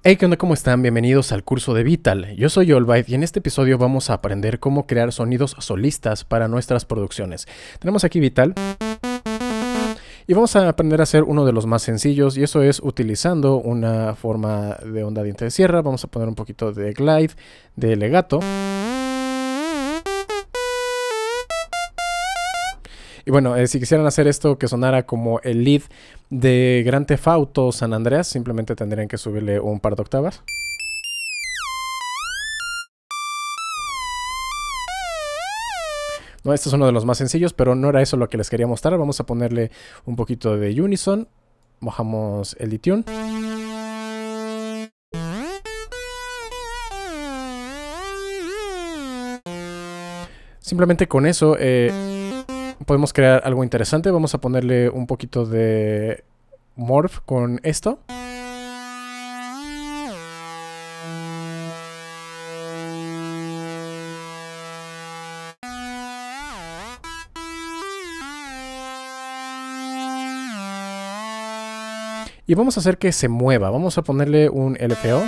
Hey, ¿qué onda? ¿Cómo están? Bienvenidos al curso de Vital. Yo soy Olvaid y en este episodio vamos a aprender cómo crear sonidos solistas para nuestras producciones. Tenemos aquí Vital y vamos a aprender a hacer uno de los más sencillos, y eso es utilizando una forma de onda diente de sierra. Vamos a poner un poquito de glide, de legato. Y bueno, si quisieran hacer esto que sonara como el lead de Grand Theft Auto San Andreas, simplemente tendrían que subirle un par de octavas. No, este es uno de los más sencillos, pero no era eso lo que les quería mostrar. Vamos a ponerle un poquito de unison. Mojamos el detune. Simplemente con eso podemos crear algo interesante. Vamos a ponerle un poquito de morph con esto. Y vamos a hacer que se mueva. Vamos a ponerle un LFO.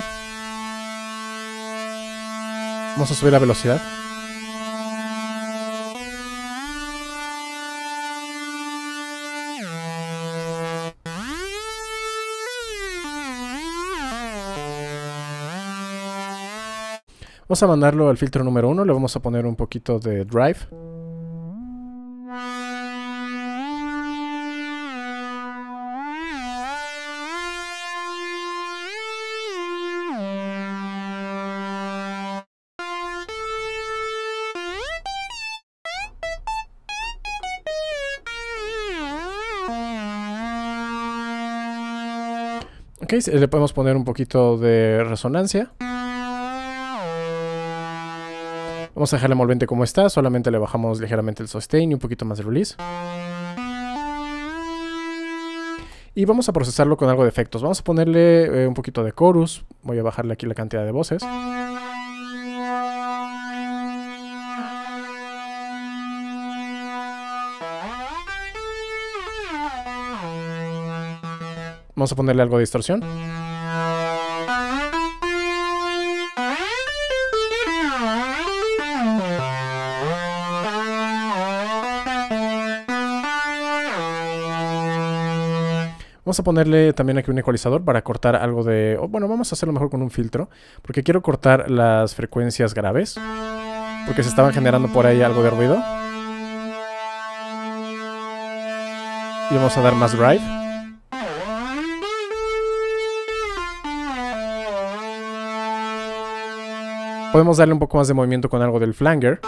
Vamos a subir la velocidad. Vamos a mandarlo al filtro número 1, le vamos a poner un poquito de drive. Ok, le podemos poner un poquito de resonancia. Vamos a dejar el envolvente como está, solamente le bajamos ligeramente el sustain y un poquito más de release. Y vamos a procesarlo con algo de efectos. Vamos a ponerle un poquito de chorus. Voy a bajarle aquí la cantidad de voces. Vamos a ponerle algo de distorsión. Vamos a ponerle también aquí un ecualizador para cortar algo de... Bueno, vamos a hacerlo mejor con un filtro, porque quiero cortar las frecuencias graves, porque se estaban generando por ahí algo de ruido. Y vamos a dar más drive. Podemos darle un poco más de movimiento con algo del flanger.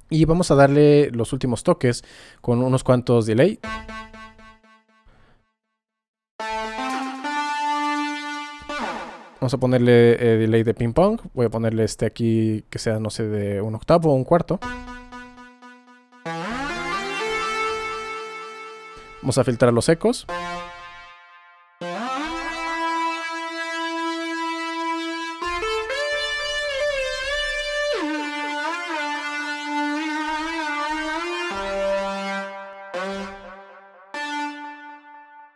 Y vamos a darle los últimos toques con unos cuantos delay. Vamos a ponerle delay de ping pong. Voy a ponerle este aquí que sea, no sé, de un octavo o un cuarto. Vamos a filtrar los ecos.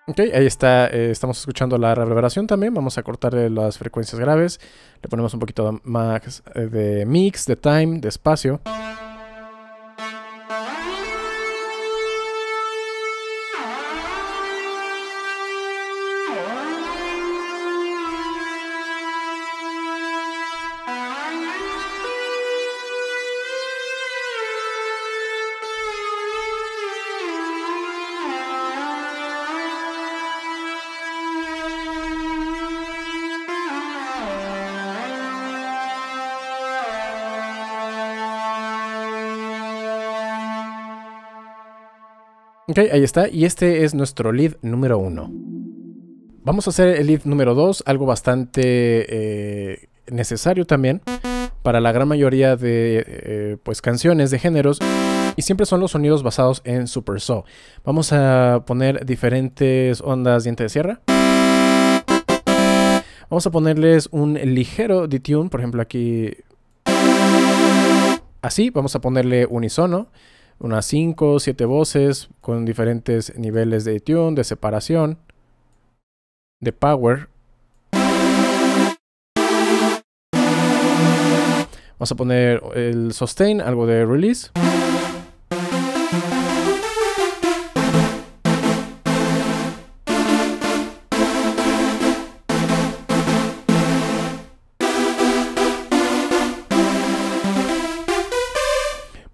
Ok, ahí está, estamos escuchando la reverberación también. Vamos a cortarle las frecuencias graves. Le ponemos un poquito más de mix, de time, de espacio. Ok, ahí está. Y este es nuestro lead número 1. Vamos a hacer el lead número 2, algo bastante necesario también para la gran mayoría de pues canciones de géneros. Y siempre son los sonidos basados en Super Saw. Vamos a poner diferentes ondas diente de sierra. Vamos a ponerles un ligero detune, por ejemplo aquí, así. Vamos a ponerle unisono, unas 5 o 7 voces con diferentes niveles de detune, de separación, de power. Vamos a poner el sustain, algo de release.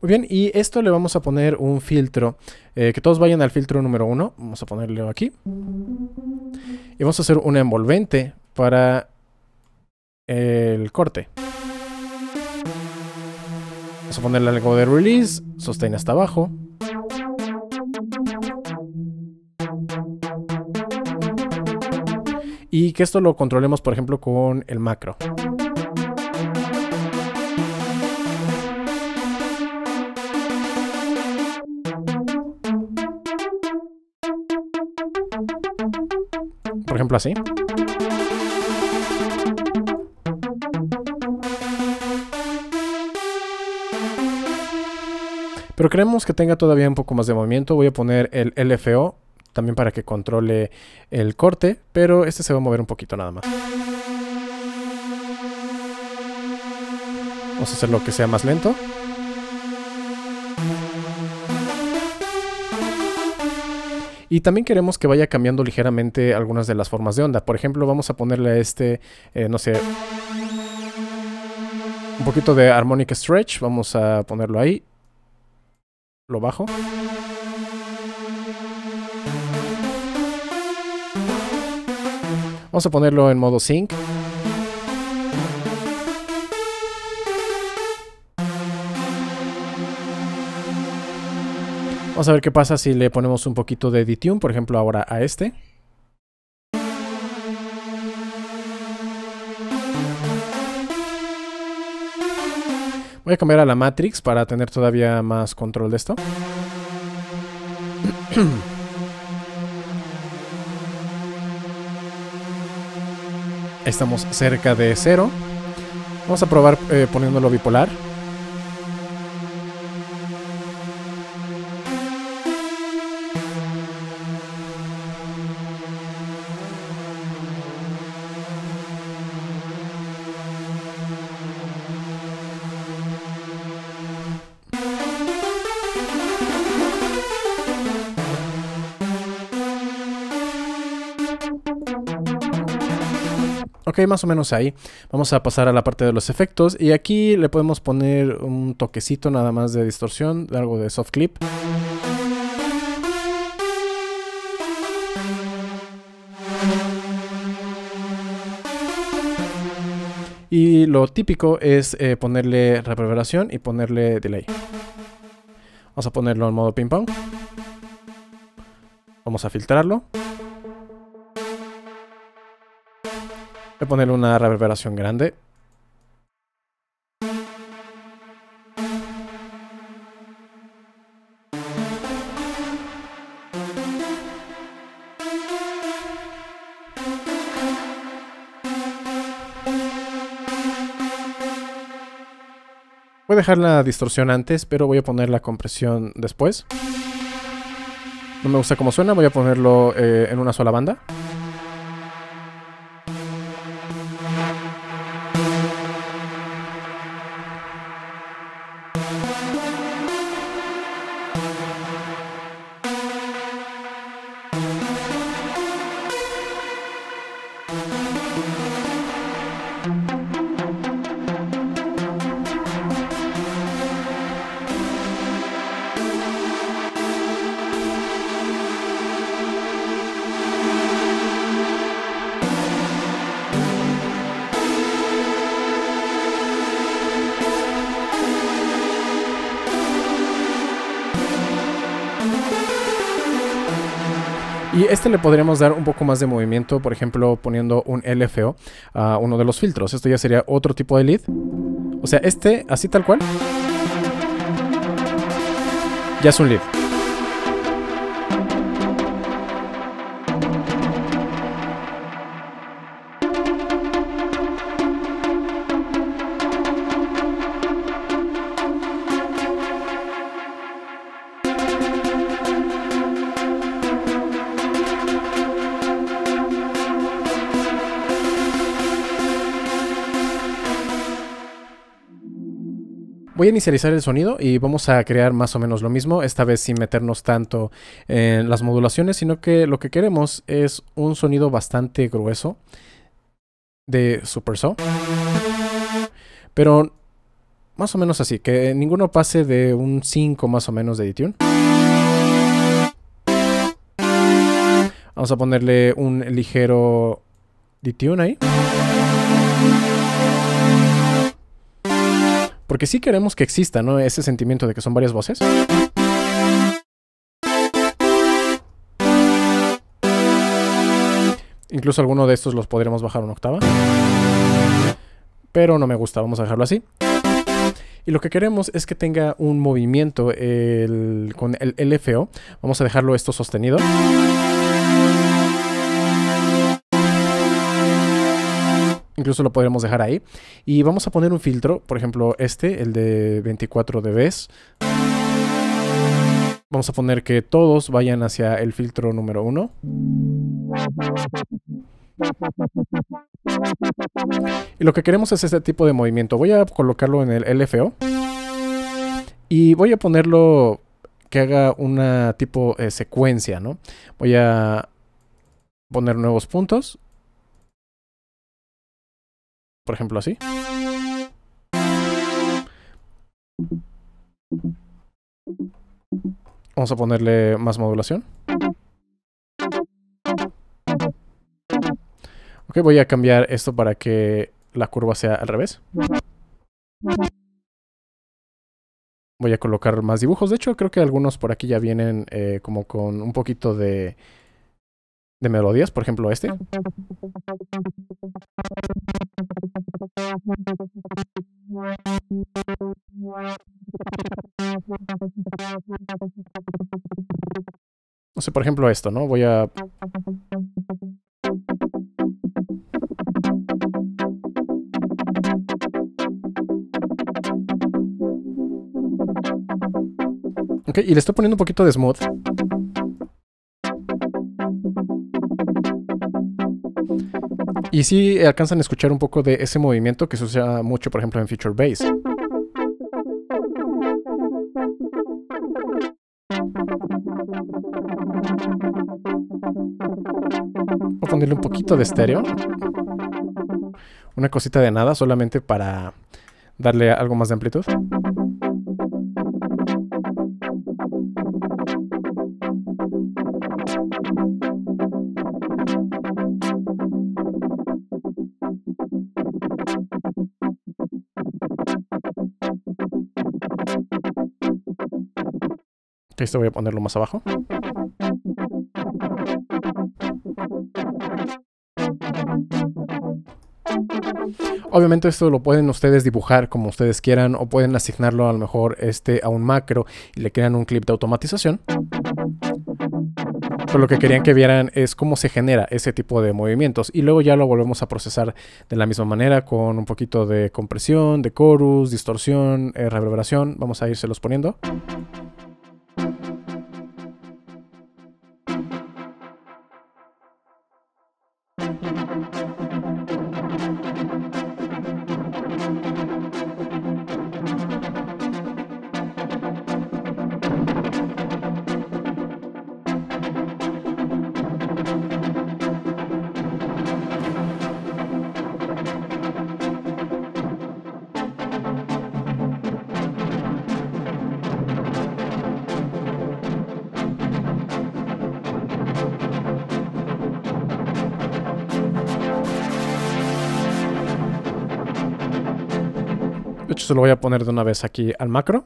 Muy bien, y esto le vamos a poner un filtro, que todos vayan al filtro número 1, vamos a ponerlo aquí. Y vamos a hacer un envolvente para el corte. Vamos a ponerle algo de release, sustain hasta abajo. Y que esto lo controlemos, por ejemplo, con el macro. Por ejemplo, así. Pero queremos que tenga todavía un poco más de movimiento. Voy a poner el LFO también para que controle el corte, pero este se va a mover un poquito nada más. Vamos a hacerlo que sea más lento. Y también queremos que vaya cambiando ligeramente algunas de las formas de onda. Por ejemplo, vamos a ponerle a este, no sé, un poquito de harmonic stretch. Vamos a ponerlo ahí. Lo bajo. Vamos a ponerlo en modo sync. Vamos a ver qué pasa si le ponemos un poquito de detune, por ejemplo, ahora a este. Voy a cambiar a la Matrix para tener todavía más control de esto. Estamos cerca de 0. Vamos a probar poniéndolo bipolar. Ok, más o menos ahí. Vamos a pasar a la parte de los efectos. Y aquí le podemos poner un toquecito nada más de distorsión, algo de soft clip. Y lo típico es ponerle reverberación y ponerle delay. Vamos a ponerlo en modo ping pong. Vamos a filtrarlo. Voy a ponerle una reverberación grande. Voy a dejar la distorsión antes, pero voy a poner la compresión después. No me gusta cómo suena, voy a ponerlo en una sola banda. Y este le podríamos dar un poco más de movimiento, por ejemplo, poniendo un LFO a uno de los filtros. Esto ya sería otro tipo de lead. O sea, este, así tal cual, ya es un lead. Voy a inicializar el sonido y vamos a crear más o menos lo mismo, esta vez sin meternos tanto en las modulaciones, sino que lo que queremos es un sonido bastante grueso de Super Saw, pero más o menos así, que ninguno pase de un 5 más o menos de detune. Vamos a ponerle un ligero detune ahí, porque sí queremos que exista, ¿no?, ese sentimiento de que son varias voces. Incluso alguno de estos los podríamos bajar una octava, pero no me gusta, vamos a dejarlo así. Y lo que queremos es que tenga un movimiento con el LFO. Vamos a dejarlo esto sostenido. Incluso lo podremos dejar ahí. Y vamos a poner un filtro, por ejemplo el de 24 dB. Vamos a poner que todos vayan hacia el filtro número 1. Y lo que queremos es este tipo de movimiento. Voy a colocarlo en el LFO. Y voy a ponerlo que haga una tipo secuencia, ¿no? Voy a poner nuevos puntos. Por ejemplo, así. Vamos a ponerle más modulación. Ok, voy a cambiar esto para que la curva sea al revés. Voy a colocar más dibujos. De hecho, creo que algunos por aquí ya vienen como con un poquito de melodías. Por ejemplo, este. No sé, por ejemplo esto, ¿no? Voy a... Ok, y le estoy poniendo un poquito de smooth. Y sí alcanzan a escuchar un poco de ese movimiento que se usa mucho, por ejemplo, en Feature Bass. Voy a ponerle un poquito de estéreo. Una cosita de nada, solamente para darle algo más de amplitud. Esto voy a ponerlo más abajo. Obviamente esto lo pueden ustedes dibujar como ustedes quieran, o pueden asignarlo a lo mejor a un macro y le crean un clip de automatización. Pero lo que querían que vieran es cómo se genera ese tipo de movimientos, y luego ya lo volvemos a procesar de la misma manera con un poquito de compresión, de chorus, distorsión, reverberación. Vamos a irselos poniendo. De hecho, se lo voy a poner de una vez aquí al macro.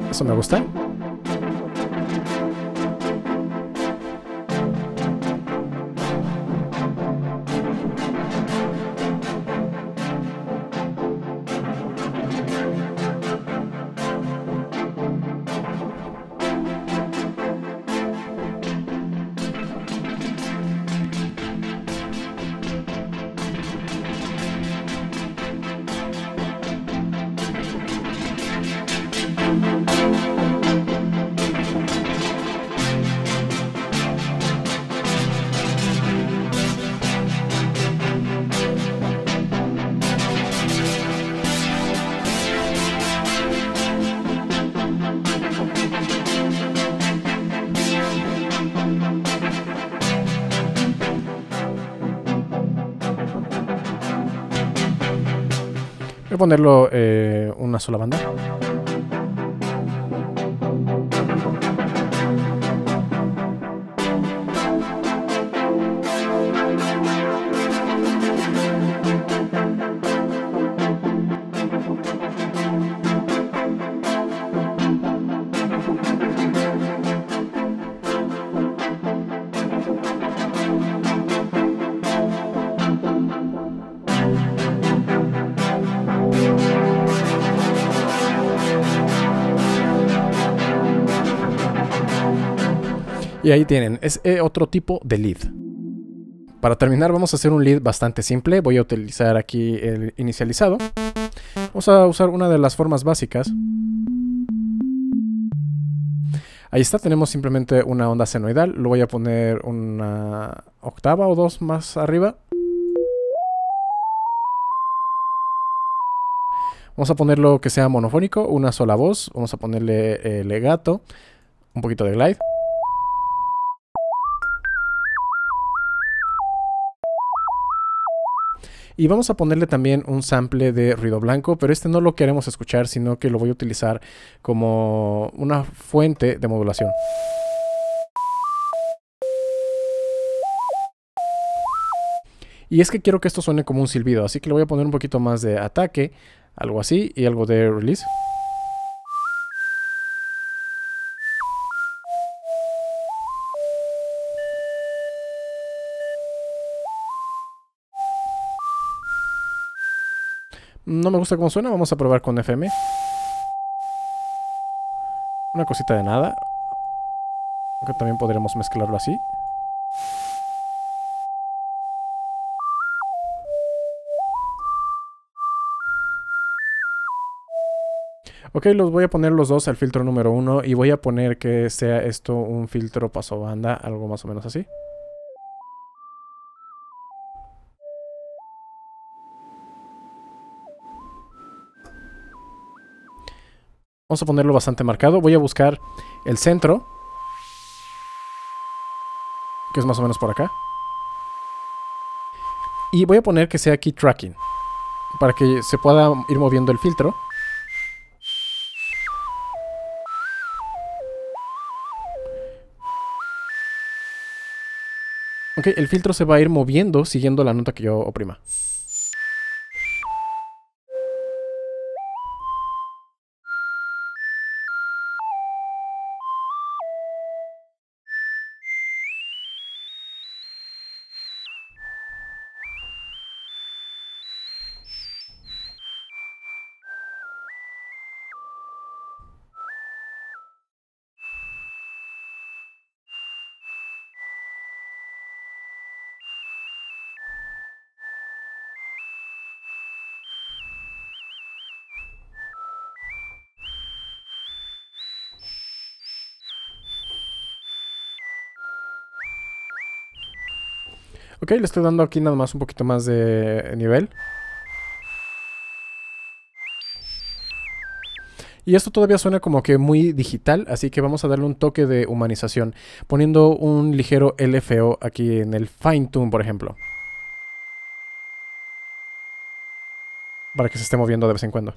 Eso me gusta. Voy a ponerlo una sola banda. Y ahí tienen, es otro tipo de lead. Para terminar vamos a hacer un lead bastante simple. Voy a utilizar aquí el inicializado. Vamos a usar una de las formas básicas. Ahí está, tenemos simplemente una onda senoidal. Lo voy a poner una octava o dos más arriba. Vamos a ponerlo que sea monofónico, una sola voz. Vamos a ponerle legato, un poquito de glide. Y vamos a ponerle también un sample de ruido blanco, pero este no lo queremos escuchar, sino que lo voy a utilizar como una fuente de modulación. Y es que quiero que esto suene como un silbido, así que le voy a poner un poquito más de ataque, algo así, y algo de release. No me gusta cómo suena, vamos a probar con FM. Una cosita de nada. Aunque también podríamos mezclarlo así. Ok, los voy a poner los dos al filtro número 1 y voy a poner que sea esto un filtro paso banda, algo más o menos así. Vamos a ponerlo bastante marcado. Voy a buscar el centro, que es más o menos por acá. Y voy a poner que sea key tracking, para que se pueda ir moviendo el filtro. Ok, el filtro se va a ir moviendo siguiendo la nota que yo oprima. Ok, le estoy dando aquí nada más un poquito más de nivel. Y esto todavía suena como que muy digital, así que vamos a darle un toque de humanización, poniendo un ligero LFO aquí en el Fine Tune, por ejemplo. Para que se esté moviendo de vez en cuando.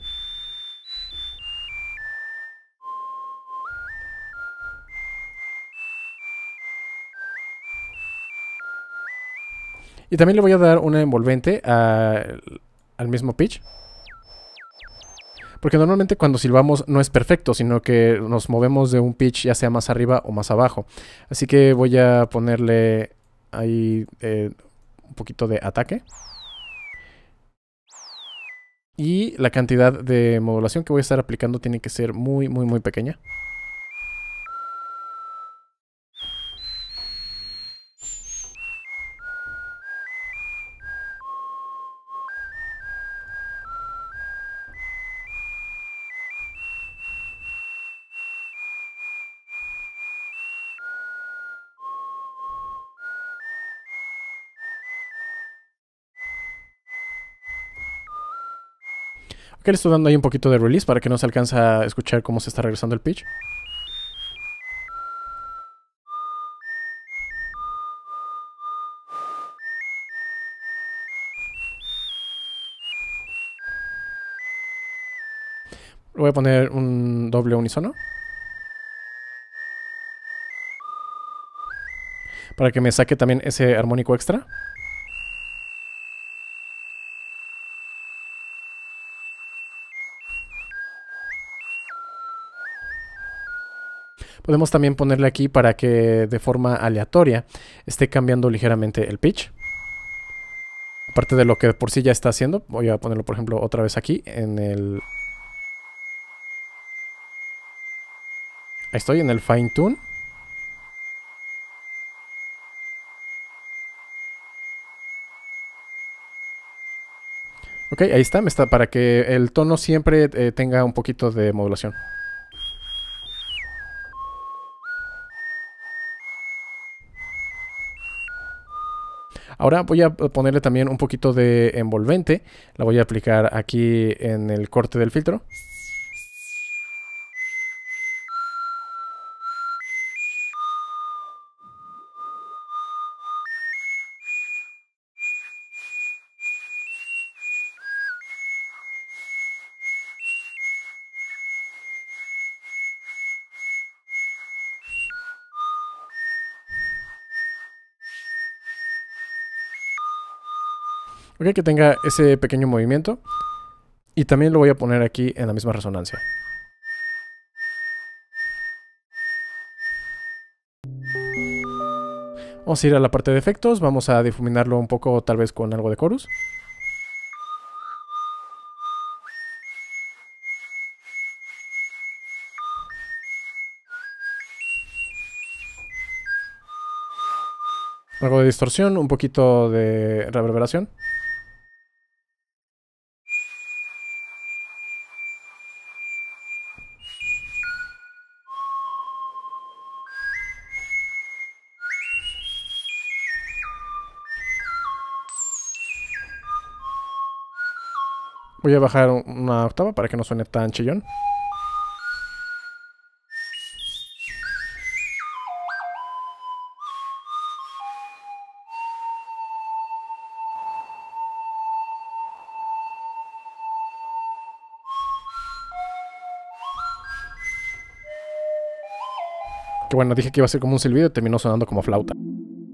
Y también le voy a dar una envolvente al mismo pitch. Porque normalmente cuando silbamos no es perfecto, sino que nos movemos de un pitch ya sea más arriba o más abajo. Así que voy a ponerle ahí un poquito de ataque. Y la cantidad de modulación que voy a estar aplicando tiene que ser muy, muy, muy pequeña. Ok, le estoy dando ahí un poquito de release para que no se alcance a escuchar cómo se está regresando el pitch. Voy a poner un doble unísono para que me saque también ese armónico extra. Podemos también ponerle aquí para que de forma aleatoria esté cambiando ligeramente el pitch. Aparte de lo que por sí ya está haciendo, voy a ponerlo por ejemplo otra vez aquí en el... Ahí estoy en el Fine Tune. Ok, ahí está, para que el tono siempre tenga un poquito de modulación. Ahora voy a ponerle también un poquito de envolvente. La voy a aplicar aquí en el corte del filtro. Ok, que tenga ese pequeño movimiento. Y también lo voy a poner aquí en la misma resonancia. Vamos a ir a la parte de efectos. Vamos a difuminarlo un poco, tal vez con algo de chorus. Algo de distorsión, un poquito de reverberación. Voy a bajar una octava para que no suene tan chillón. Que bueno, dije que iba a ser como un silbido y terminó sonando como flauta.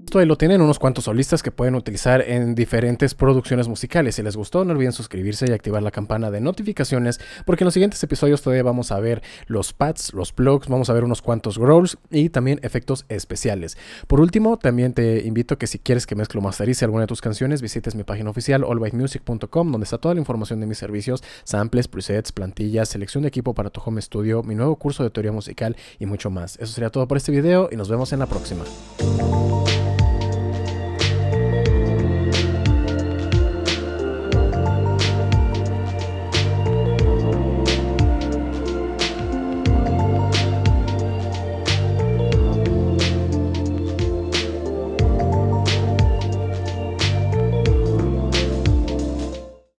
Esto ahí lo tienen unos cuantos solistas que pueden utilizar en diferentes producciones musicales. Si les gustó, no olviden suscribirse y activar la campana de notificaciones, porque en los siguientes episodios todavía vamos a ver los pads, los plugs, vamos a ver unos cuantos growls y también efectos especiales. Por último, también te invito a que si quieres que mezclo o masterice alguna de tus canciones, visites mi página oficial allbymusic.com, donde está toda la información de mis servicios, samples, presets, plantillas, selección de equipo para tu home studio, mi nuevo curso de teoría musical y mucho más. Eso sería todo por este video y nos vemos en la próxima.